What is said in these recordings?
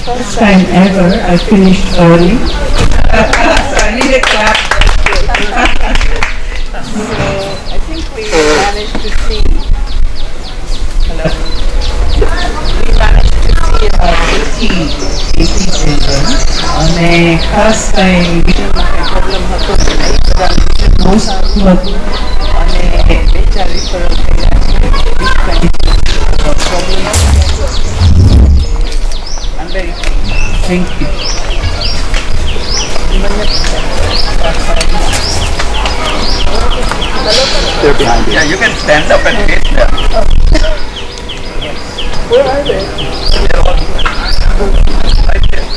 First time ever, I finished early. So I need a clap. So I think we managed to see. Hello. We managed to see about 80 children. અને ખાસ કંઈ problem હતો નહીં, બધા બહુ સારું હતું અને 2-4 રિફરલ કર્યા છે. Problem I'm very thank you. They're behind you. Yeah, you can stand up and face them. Where are they? They're all right there.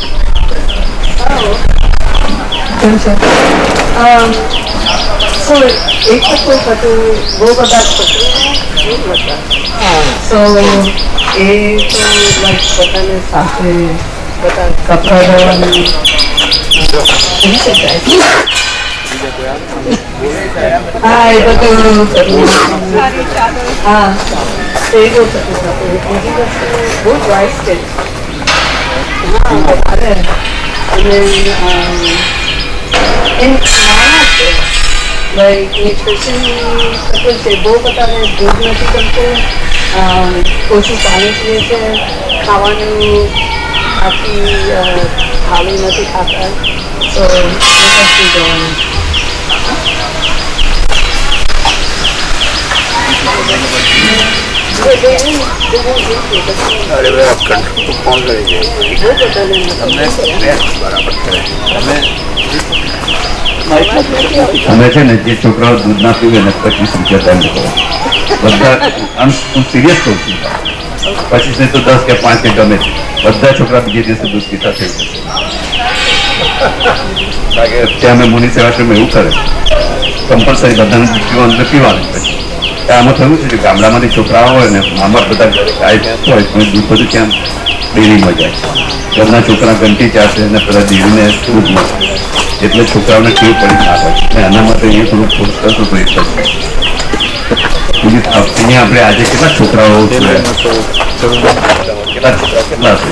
So એક તો કોઈ હતું બહુ બધા છોકરીઓ હતા. So એ તો લાઈક પોતાને સાથે બધા કપડા ધોવાનું હા એ બધું હા એ બહુ થતું હતું. બીજી વસ્તુ બહુ ડ્રાય સ્ટેજ હા વધારે અને એ નાના છે લાઈક ન્યુટ્રિશન થતું છે. બહુ બધાને દૂધ નથી ગમતું, ઓછું પાણી પીએ છે, ખાવાનું આખી થાળી નથી ખાતા. તો એ વસ્તુ જોવાનું. અમે છે ને જે છોકરાઓ દૂધ ના પીવે ને 25 રૂપિયા દંડ કરો બધા. હું સિરિયસ કહું છું. 25 ને તો 10 કે 5 કે ગમે બધા છોકરા બીજે દિવસે દૂધ પીતા થઈ જશે. ત્યાં અમે મુનિ સેવાશ્રમ એવું કરે કમ્પલસરી બધાને દૂધ પીવાનું પીવાનું. પછી આમાં થયું છે કે ગામડામાંથી છોકરાઓ હોય ને મામા બધા ગાય ભેંસ હોય પણ દૂધ બધું ત્યાં ડેરીમાં જાય. ઘરના છોકરા ઘંટી ચાશે અને પેલા ડેરીને દૂધ મળશે એટલે છોકરાઓને ટેવ પડી ના હોય. આના માટે એ થોડુંક ફોર્સ કરતો તો એક અહીંયા આપણે આજે કેટલા છોકરાઓ છે કેટલા હશે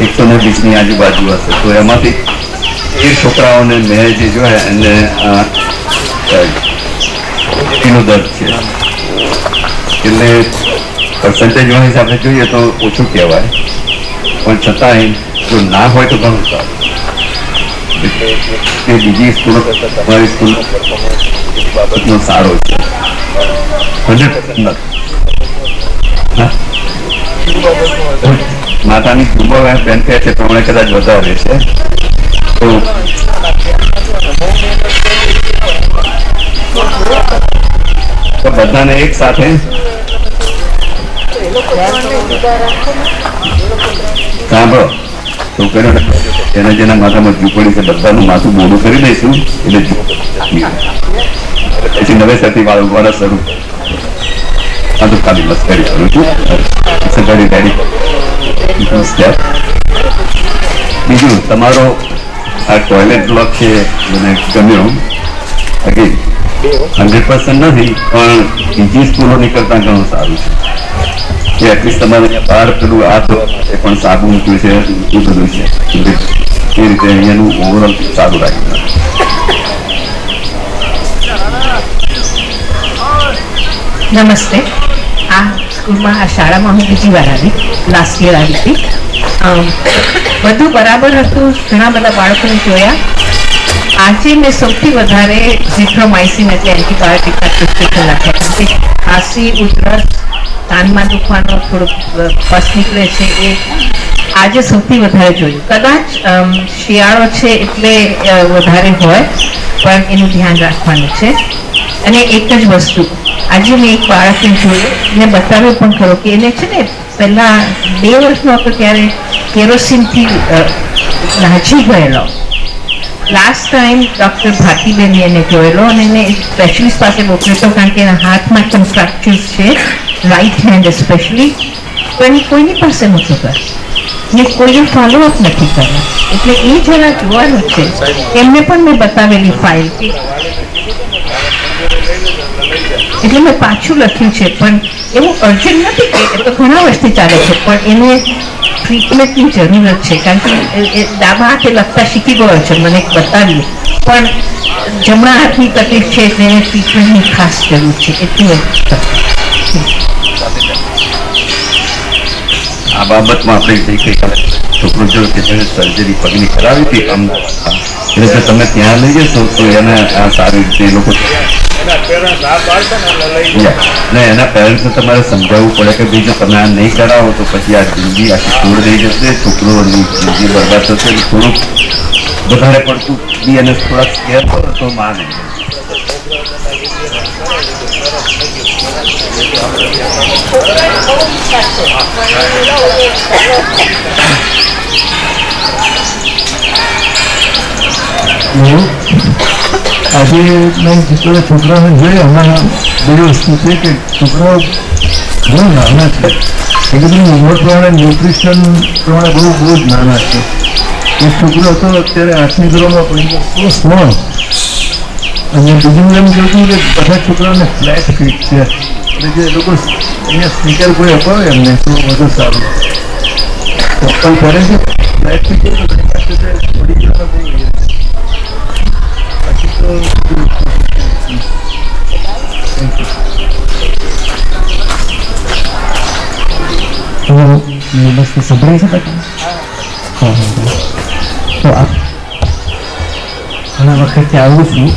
120 ની આજુબાજુ હશે. તો એમાંથી 13 છોકરાઓને મેં જે જોયા એને નું દર્દ છે. એટલે પર્સન્ટેજના હિસાબે જોઈએ તો ઓછું કહેવાય પણ છતાંય જો ના હોય તો ઘણું સારું. કે બીજી સ્કૂલો કરતાં તમારી સ્કૂલનો પરફોર્મન્સ બાબતનો સારો છે 100% માતાની કૃપા બેન કહે છે પ્રમાણે કદાચ વધારે છે. તો બધાને એક સાથે સાંભળો છોકરીઓ એને જેના માથામાં ઝૂંપડી છે બધાનું માથું બોડું કરી દઈશું એટલે પછી નવેસરથી વાળા શરૂ. આ તો ખાલી મસ્કરી કરું છું. બીજું તમારો આ ટોયલેટ બ્લોક છે મને ગમ્યો. અગેન 100% નથી પણ બીજી સ્કૂલોની કરતા ઘણું સારું છે. એટલીસ્ટ તમારે અહીંયા બહાર પેલું આ ધોવા માટે પણ સાબુ મૂક્યું છે એ બધું છે. એ રીતે અહીંયાનું ઓવરઓલ સારું રાખ્યું. નમસ્તે. આ સ્કૂલમાં આ શાળામાં હું બીજી વાર આવી. લાસ્ટ યર આવી હતી. બધું બરાબર હતું. ઘણા બધા બાળકોને જોયા. આજે મેં સૌથી વધારે ઝિથ્રોમાઇસિન એટલે એન્ટીબાયોટિકના પ્રિસ્ક્રિપ્શન લખ્યા. ખાંસી, ઉધરસ, કાનમાં દુખવાનો થોડુંક પસ નીકળે છે એ આજે સૌથી વધારે જોયું. કદાચ શિયાળો છે એટલે વધારે હોય પણ એનું ધ્યાન રાખવાનું છે. અને એક જ વસ્તુ આજે મેં એક બાળકને જોયું મેં બતાવ્યું પણ ખરો કે એને છે ને પહેલાં 2 વર્ષનો હતો ત્યારે કેરોસીનથી નાજી ગયેલો. લાસ્ટ ટાઈમ ડૉક્ટર ભાતીબેન એને જોયેલો અને એને સ્પેશિયલિસ્ટ પાસે મોકલ્યો હતો કારણ કે એના હાથમાં પણ ફ્રેક્ચર્સ છે, રાઇટ હેન્ડ સ્પેશિયલી. પણ કોઈની પાસે નહોતું કર ને કોઈએ ફોલોઅપ નથી કર્યા. એટલે એ જરા જોવાનું છે. એમને પણ મેં બતાવેલી ફાઇલ કે એટલે મેં પાછું લખ્યું છે, પણ એવું અર્જન્ટ નથી કે એ તો ઘણા વર્ષથી ચાલે છે, પણ એને ટ્રીટમેન્ટની જરૂરત છે, કારણ કે એ ડાબા હાથે લખતા શીખી ગયો છે, મને બતાવ્યું, પણ જમણા હાથની તકલીફ છે એટલે એને ટ્રીટમેન્ટની ખાસ જરૂર છે, એટલું આ બાબતમાં આપણે જે ગઈકાલે છોકરો જો કે જેને સર્જરી પગની કરાવી હતી એટલે જો તમે ત્યાં લઈ જશો તો એને આ સારી રીતે એ લોકો એના પેરેન્ટ્સને તમારે સમજાવવું પડે કે ભાઈ જો તમે આ નહીં કરાવો તો પછી આ જિંદગી આખી છોડ રહી જશે, છોકરોની જિંદગી બરબાદ થશે. એટલે થોડુંક વધારે પડતું બી અને થોડાક કેર કરો તો માને. આજે મેં જેટલા છોકરાઓને જોઈએ હમણાં બધી વસ્તુ છે કે છોકરાઓ બહુ નાના છે, એ બધી ઉંમર પ્રમાણે ન્યુટ્રિશન પ્રમાણે બહુ જ નાના છે. એ છોકરો હતો અત્યારે 8મી ધોરણમાં પડી ગયો, સ્મોલ. અને બીજું એમ જોયું કે બધા છોકરાઓને ફ્લેટ ફીટ છે, એટલે જે લોકો અહીંયા સ્નીકર કોઈ અપાવે એમને તો વધુ સારું. ચપ્પલ પહેરે છે ફ્લેટ ફીટ પડી ગયો બહુ બસ સંભળાય છે બધા. તો ઘણા વખતથી આવું છું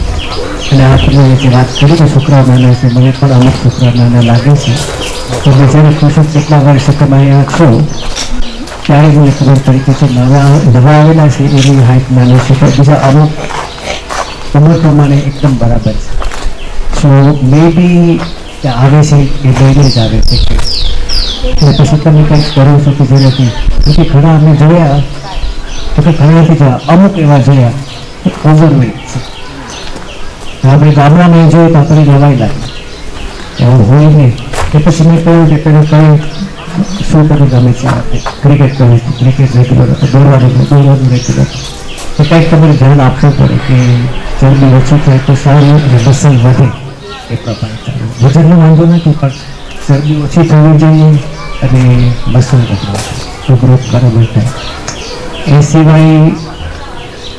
અને આ તમે જે વાત કરી કે છોકરાઓ નાના છે, મને પણ અમુક છોકરા નાના લાગે છે. તો મેં જ્યારે ખુશ કેટલા વર્ષ તમે અહીંયા છો ત્યારે મને ખબર પડી કે જે નવા આવેલા છે એની હાઈટ નાની છે, તો બીજા અમુક ઉંમર પ્રમાણે એકદમ બરાબર છે. સો મે બી આવે છે એ લઈને જ આવે છે કે પછી તમે કંઈક કરો છો કે જેનાથી પછી ઘણા અમે જોયા તો કે ઘણા નથી જોયા, અમુક એવા જોયા ઓવરવેટ છે. આપણે ગામડામાં જોઈએ તો આપણે નવાઈ લાગે એવું હોય નહીં. કે પછી મેં કહ્યું કે પેલું કંઈ શું કરવું ગમે છે, આપણે ક્રિકેટ કરીએ છીએ, ક્રિકેટ રેગ્યુલર દોડવાનું રેગ્યુલર, તો કંઈક તમારે ધ્યાન આપવું પડે કે ચરબી ઓછું થાય તો સારું અને મસલ વધે એ પ્રમાણે. વજનનો વાંધો નથી, પણ ચરબી ઓછી થવી જોઈએ અને મસલ વધવું તો ગ્રોથ બરાબર થાય. એ સિવાય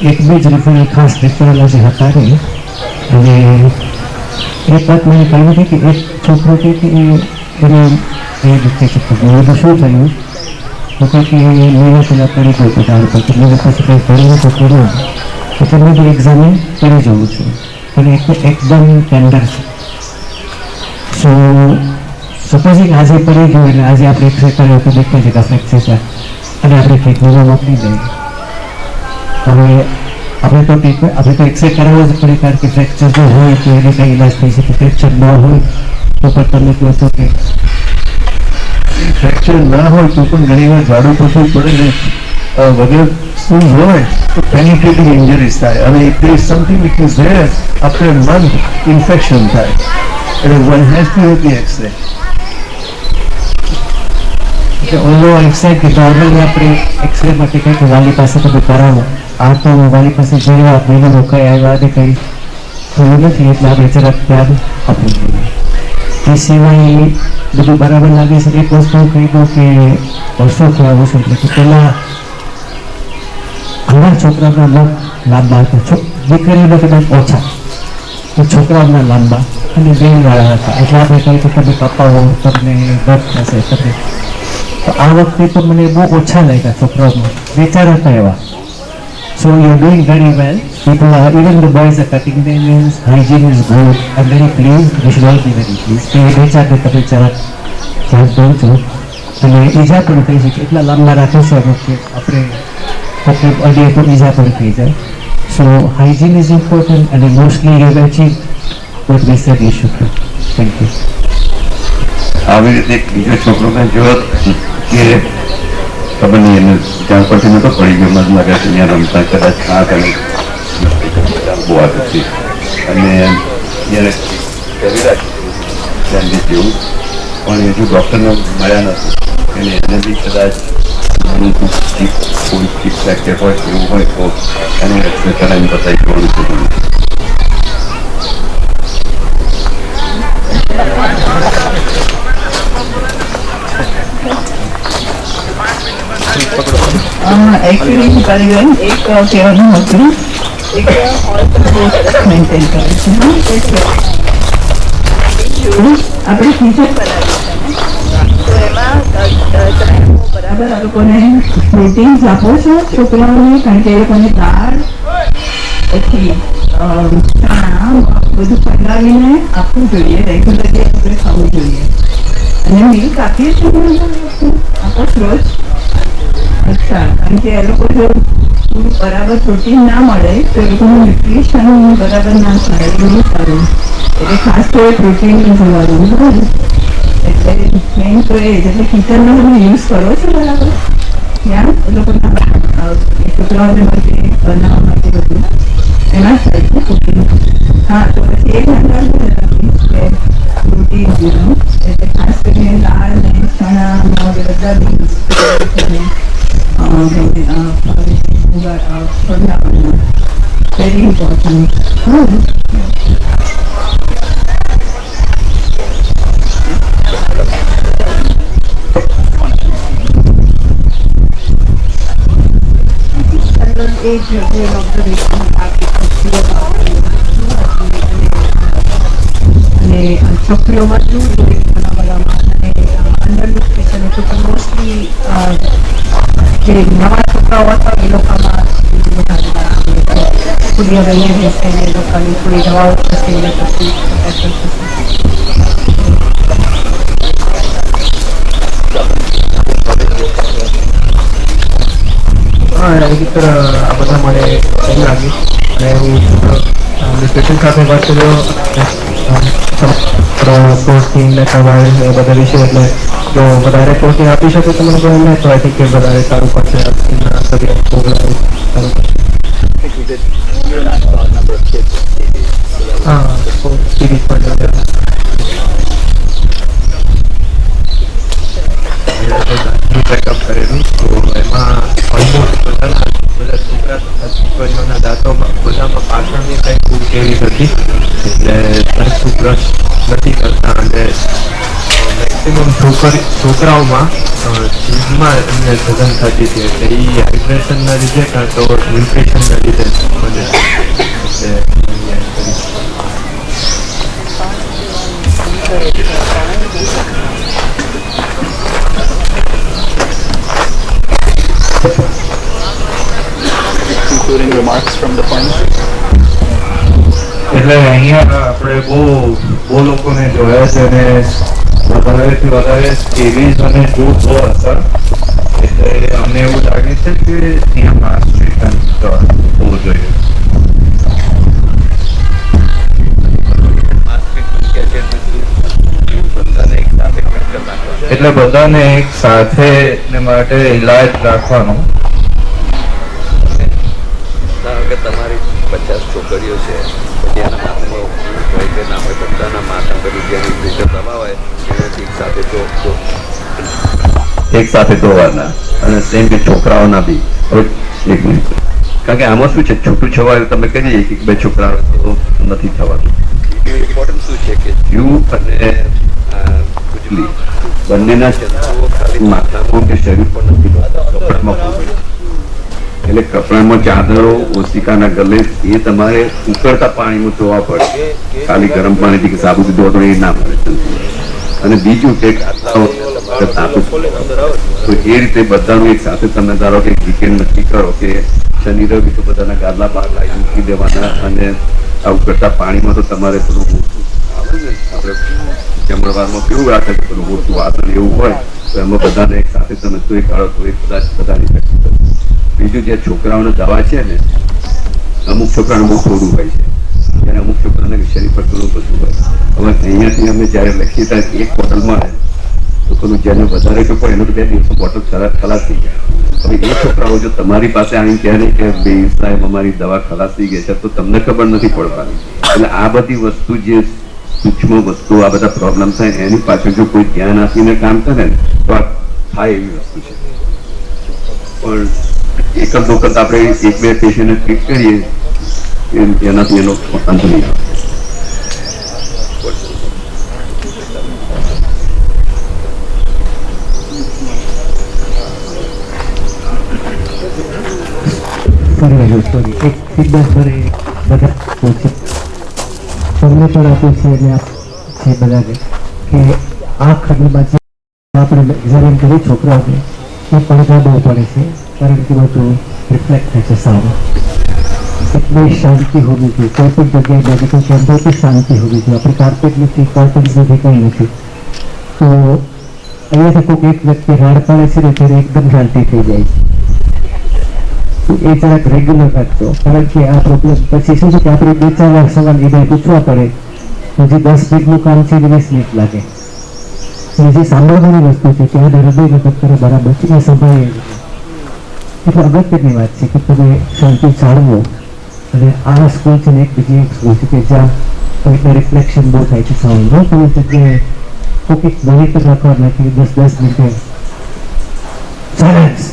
એક બે જ રેફરલ ખાસ રેફરલ જે હતા ને, અને એક વાત મને કહ્યું હતી કે એક છોકરો છે કે એને એ રીતે છે બધું શું થયું તો કે મેં પેલા પડી ગયો હતો ડાળ પર, મેં પછી કંઈ કર્યું તો કર્યું એટલે મેં બી એક્ઝામે કરી જઉં છું અને એકદમ ટેન્ડર છે. સો સપોઝિંગ આજે પડી ગયું એટલે આજે આપણે એક્સરે કર્યો તો દેખાય છે કે ફ્રેક્ચર છે અને આપણે ટ્રીટમેન્ટમાં મોકલી દઈએ. હવે આપણે તો એક્સરે કરાવવો જ પડે, કારણ કે ફ્રેક્ચર જો હોય તો એને કંઈ ઇલાજ થઈ શકે, ફ્રેક્ચર ન હોય તો પણ તમે કહો છો કે ફ્રેક્ચર ના હોય તો પણ ઘણી વાર ઝાડુ પછું પડે ને વગર શૂઝ હોય તો પેનિટ્રેટિંગ ઇન્જરીઝ થાય, અને if there is something which is there after a month infection થાય, એટલે one has to have the X-ray. કે ઓલો એક્સરે કે નોર્મલી આપણે એક્સરે માટે કંઈક વાલી પાસે તમે કરાવો, આ તો વાલી પાસે જઈને મહિનો રોકાઈ આવ્યા અને કંઈ થયું નથી, એટલે આપણે જરાક ધ્યાન આપવું જોઈએ. એ સિવાય બધું બરાબર લાગે છે. એક વસ્તુ કહી દઉં કે વર્ષોથી આવું છું એટલે કે પહેલાં ઘણા છોકરાઓના લોક લાંબા હતા, દીકરીઓના કદાચ ઓછા, તો છોકરાઓના લાંબા અને બેનવાળા હતા, એટલે આપણે કહી તો તમે કપાવો તમને દર્દ થશે તમે. તો આ વખતે તો મને બહુ ઓછા લાગ્યા છોકરાઓમાં, બે ચાર હતા એવા. So you're doing very well. People are, even the boys are cutting their nails. Hygiene is good. I'm very pleased. We should all be very pleased. કે બે ચાર ને તમે જરાક ધ્યાન દઉં છું અને ઈજા પણ થઈ શકે, એટલા લાંબા રાખે છે અમુક કે આપણે તકલીફ અડીએ તો ઈજા પણ થઈ જાય. સો હાઇજીન ઇઝ ઇમ્પોર્ટન્ટ અને mostly you achieve what we said you should do. Thank you. આવી રીતે એક બીજો છોકરો મેં જોયો કે ખબર નહીં એને ત્યાં પરથી નતો પડી ગયો, મને લાગે છે ત્યાં રમતા કદાચ આંખ અને બહુ આદત હતી અને એને કરી રાખ્યું જેવું, પણ હજુ ડૉક્ટરને મળ્યા નથી એટલે એને બી કદાચ કોઈ ચીપ ફ્રેક્ચર હોય એવું હોય તો એને એક્સરે કરાવીને બતાવી જવાનું છે. એકચ્યુઅલી હું કરી ગઈ એક કહેવાનું હતું એક હોલ પણ બહુ સરસ મેન્ટેન કરે છે આપણે કિચન બનાવ્યું છે તો એમાં તમે બરાબર આ લોકોને પ્રોટીન્સ આપો છો છોકરાઓને કારણ કે એ લોકોને દાળ પછી ચણા બધું પલાવીને આપવું જોઈએ રેગ્યુલરલી આપણે ખાવું જોઈએ અને મિલ્ક આપીએ છીએ આપો રોજ અચ્છા કારણ કે એ લોકો જો બરાબર પ્રોટીન ના મળે તો એ લોકોનું ન્યુટ્રિશન બરાબર ના થાય એ બહુ સારું એટલે ખાસ તો એ પ્રોટીન જોવાનું બરાબર એટલે મેઇન તો એ જ એટલે કિચનનો તમે યુઝ કરો છો બરાબર ત્યાં એ લોકોના છોકરાઓને માટે બનાવવા માટે બધું એમાં થાય છે પ્રોટીન હા તો પછી એક નંબર પ્રોટીન એટલે ખાસ કરીને દાળ ને ચણા બધા બીન્સ very important. અને છોકરીઓમાં શું અંડર ન્યુટ્રિશન એટલે કે મોસ્ટલી જે નવા છોકરાઓ હતા એ લોકોમાં થોડી અવેરનેસ થઈને એ લોકોની થોડી દવાઓ થશે એને પછી મિત્ર આ બધા મને એવું લાગ્યું અને હું ડિસ્કશન સાથે વાત કર્યો પ્રોટીન ને કાર્બોહાઈડ્રેટ એ બધા વિશે એટલે જો વધારે પ્રોટીન આપી શકે તો મને કોઈ નહીં તો આઈ થિંક કે વધારે સારું પડશે શરીર સારું પડશે હા સિરીઝ પણ ચેકઅપ કરેલું તો એમાં ઓલમોસ્ટ બધા છોકરા છોકરીઓના દાંતોમાં બધામાં પાછળની કંઈક ખૂબ કેવી હતી એટલે બ્રશ નથી કરતા અને મેક્સિમમ છોકરાઓમાં જીભમાં એમને સઘન થતી હતી એટલે એ હાઇડ્રેશનના લીધે કાં તો ન્યુટ્રિશનના લીધે બને Concluding remarks from the pharmacy. એટલે અહીંયા આપણે બહુ લોકોને જોયા છે અને વધારેથી વધારે સ્કેવીઝ અને જૂથ બહુ અસર એટલે અમને એવું લાગે છે કે ત્યાં માસ ટ્રીટમેન્ટ હોવું જોઈએ એટલે બધાને એક સાથે માટે ઇલાજ રાખવાનો કે તમારી 50 છોકરીઓ છે પછી એના માથામાં હોય કે ના હોય બધાના માથા પર જેની પ્રેશર દવા હોય એનાથી એક સાથે ધોવાના અને સેમ કે છોકરાઓના બી હવે એક મિનિટ કારણ કે આમાં શું છે છૂટું છવાય તમે કહી દઈએ કે 2 છોકરાઓ તો નથી થવાનું ઇમ્પોર્ટન્ટ શું છે કે જીવ અને ખુજલી બંનેના ચંદ્રો ખાલી માથામાં કે શરીર પર નથી કપડામાં એટલે કપડામાં ચાદરો ઓશિકાના ગલે એ તમારે ઉકળતા પાણીમાં ધોવા પડે ખાલી ગરમ પાણીથી કે સાબુથી ધોવા તો એ ના મળે અને બીજું કે તો એ રીતે બધાનું એક સાથે તમે ધારો કે વીકેન્ડ નક્કી કરો કે શનિ રવિ તો બધાના ગાદલા બહાર લાવી મૂકી દેવાના અને આ ઉકળતા પાણીમાં તો તમારે થોડું ઓછું આવે ને આપણે જમણવારમાં કેવું રાખે કે થોડું ઓછું વાસણ એવું હોય તો એમાં બધાને એક સાથે તમે તો એ કાઢો તો એ કદાચ બધાની શક્તિ બીજું જે છોકરાઓને દવા છે ને અમુક છોકરાને બહુ થોડું હોય છે જ્યારે અમુક છોકરાને શરીર પર થોડું બધું હોય હવે અહીંયાથી અમે જ્યારે લખીએ ત્યારે એક બોટલ મળે તો પેલું જેને વધારે કે પડે એનો તો 2 દિવસો બોટલ ખલાસ થઈ જાય હવે એ છોકરાઓ જો તમારી પાસે આવીને કહે નહીં કે ભાઈ સાહેબ અમારી દવા ખલાસ થઈ ગઈ છે તો તમને ખબર નથી પડવાની એટલે આ બધી વસ્તુ જે સૂક્ષ્મ વસ્તુ આ બધા પ્રોબ્લેમ થાય એની પાછળ જો કોઈ ધ્યાન આપીને કામ કરે ને તો આ થાય એવી વસ્તુ છે પણ એક જ વખત આપણે 1-2 પેશન્ટને ટ્રીટ કરીએ એનાથી એનો અંત નહીં આવે સર્વે સોરી એક ફીડબેક પર બધા પૂછે તમને પણ આપ્યું છે અને આપ છે બધાને કે આ ખંડમાં જે આપણે એક્ઝામિન કરી છોકરાઓને એ પડઘા બહુ પડે છે કારણ કે બધું રિફ્લેક્ટ થાય છે સારું એટલી શાંતિ હોવી જોઈએ કોઈ પણ જગ્યાએ મેડિકલ કેમ્પમાં તો શાંતિ હોવી જોઈએ આપણે કાર્પેટ નથી કર્ટન્સ નથી કંઈ નથી તો અહીંયાથી કોઈક એક વ્યક્તિ રાડ પાડે છે ને ત્યારે એકદમ શાંતિ થઈ જાય છે એ જરાક રેગ્યુલર રાખજો કારણ કે આ પ્રોબ્લેમ પછી શું છે કે આપણે 2-4 વાર સવાલ એ ભાઈ પૂછવા પડે પછી 10 મિનિટનું કામ છે 20 મિનિટ લાગે જે સાંભળવાની વસ્તુ છે કે આ હૃદય વખત કરે બરાબર છે એ સંભાળીએ એટલે અગત્યની વાત છે કે તમે શાંતિ જાળવો અને આ સ્કૂલ છે ને એક બીજી એક સ્કૂલ છે કે જ્યાં તમને રિફ્લેક્શન બહુ થાય છે સાઉન્ડનો તમે જગ્યાએ કોઈક મોનિટર રાખવા નથી 10-10 મિનિટે સાયલેન્સ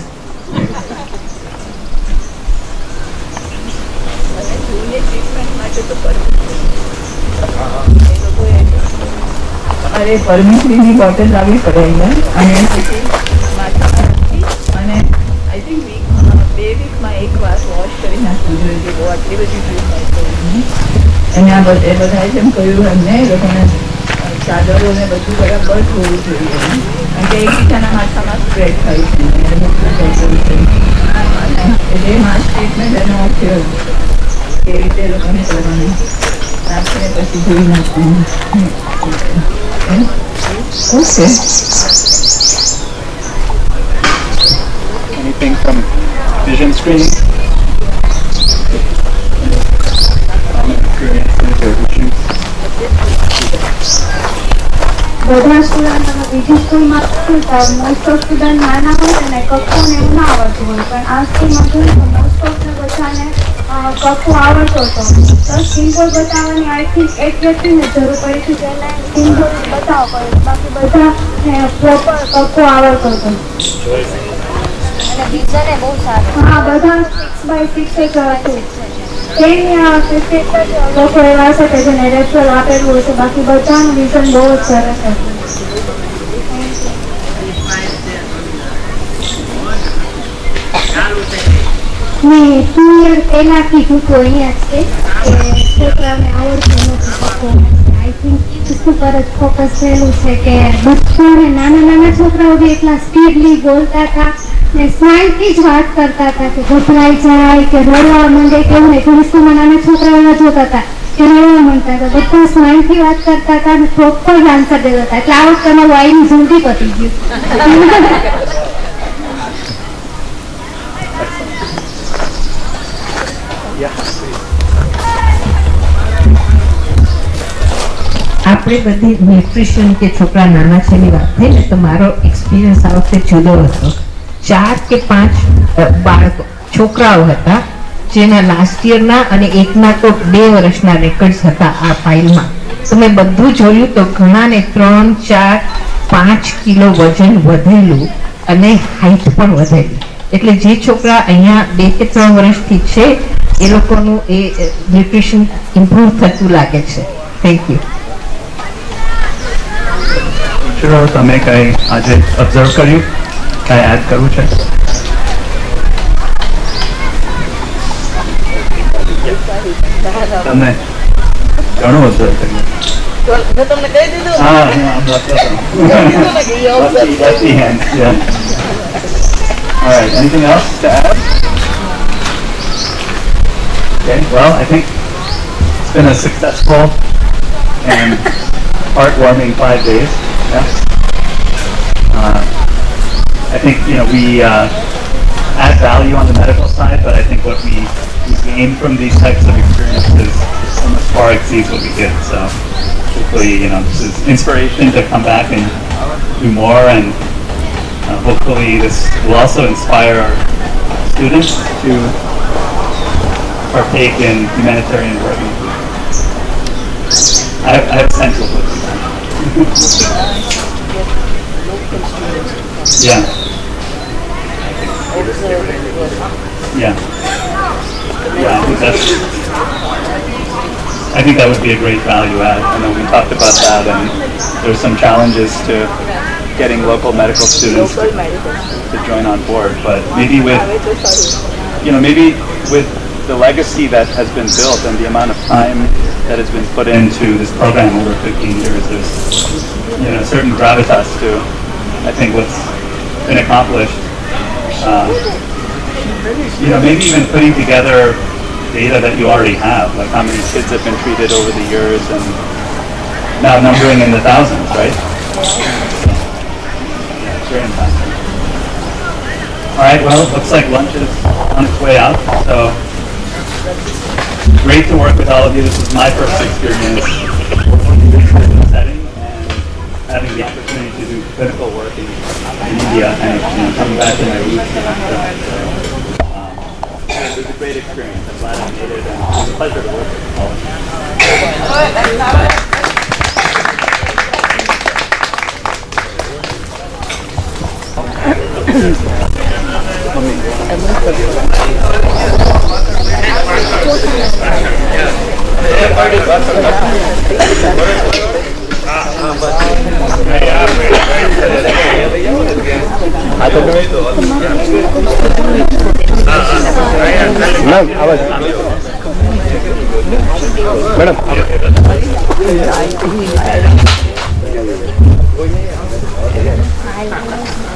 અરે પરમિશનની બોટલ લાવવી પડે અહીંયા અને પછી માથામાંથી અને આઈ થિંક બે વીકમાં એક વાર વોશ કરી નાખવું જોઈએ બહુ આટલી બધી ટ્રીટમેન્ટ અને આ બધા જેમ કહ્યું એમને એ લોકોને ચાદરો ને બધું બરાબર ધોવું જોઈએ કારણ કે એકબીજાના માથામાં સ્પ્રેડ થાય છે અને એટલે માસ ટ્રીટમેન્ટ એનો અર્થ એ રીતે એ લોકોને કરવાનું આપણે પછી જોઈ નાખવાનું Okay. Anything from vision screening? Common experiences or issues? બધા સ્ટુડન્ટ તમે બીજી સ્કૂલમાં મોસ્ટ ઓફ સ્ટુડન્ટ નાના હોય ને કક્કોને એવું ના આવડતું હોય પણ આ સ્કૂલમાં જોયું તો મોસ્ટ ઓફ ને બધાને કક્કો આવડતો હતો તો સિમ્બોલ બતાવવાની આઈ થિંક એક વ્યક્તિને જરૂર પડી હતી જેને સિમ્બોલ બતાવવો પડે બાકી બધાને પ્રોપર કક્કો આવડતો હતો હા બધા 6x6 જ હતું લોકો એવા છે કે જેને રેફરલ આપેલું હશે બાકી બધાનું વિઝન બહુ જ સરસ હતું મેં 2 યર પહેલા કીધું તો અહીંયા છે કે છોકરાઓને આવડતું નથી આઈ થિંક વસ્તુ પર જ ફોકસ થયેલું છે કે બધાને નાના છોકરાઓ બી એટલા સ્પીડલી બોલતા હતા ને સ્માઇલથી જ વાત કરતા હતા કે ગભરાઈ જાય કે રડવા માંડે કે એવું નહીં ઘણી સ્કૂલમાં નાના છોકરાઓ એવા જોતા હતા કે રડવા માંડતા હતા બધા સ્માઇલથી વાત કરતા હતા અને પ્રોપર આન્સર દેતા હતા એટલે આ વખતે અમારું આઈનું જલ્દી પતી ગયું આપણે બધી ન્યુટ્રિશન કે છોકરા નાના છે એની વાત થઈ ને તો મારો એક્સપિરિયન્સ આ વખતે જુદો હતો 4 કે 5 બાળકો છોકરાઓ હતા જેના લાસ્ટ યરના અને એકના તો 2 વર્ષના રેકોર્ડ્સ હતા આ ફાઇલમાં તો મેં બધું જોયું તો ઘણાને 3, 4, 5 કિલો વજન વધેલું અને હાઈટ પણ વધેલી એટલે જે છોકરા અહીંયા 2 કે 3 વર્ષથી છે એ લોકોનું એ ન્યુટ્રિશન ઇમ્પ્રૂવ થતું લાગે છે થેન્ક યુ તમે કઈ આજે ઓબ્ઝર્વ કર્યું કઈ એડ કરવું છે તમને ઘણું ઓબ્ઝર્વ કર્યું તમને કહી દીધું હા lucky hand, yeah. All right, anything else to add? Okay, well, I think it's been a successful and heartwarming 5 days. Yeah. I think we add value on the medical side, but I think what we gain from these types of experiences almost far exceeds what we get. So hopefully, this is inspiration to come back and do more, and hopefully this will also inspire our students to partake in humanitarian work. I have central with you. Yeah. Yeah. Yeah, I think that would be a great value add. I know we talked about that, and there's some challenges to getting local medical students to join on board, but maybe with maybe with the legacy that has been built and the amount of time that has been put into this program over 15 years, there's a certain gravitas to, I think, what's been accomplished. Maybe even putting together data that you already have, like how many kids have been treated over the years, and now numbering in the thousands, right? Yeah, it's very impactful. All right, well, looks like lunch is on its way out, so great to work with all of you. This was my first experience working in this setting and having the opportunity to do clinical work in India and coming back to my roots. It was a great experience. I'm glad I made it, and it was a pleasure to work with all of you. I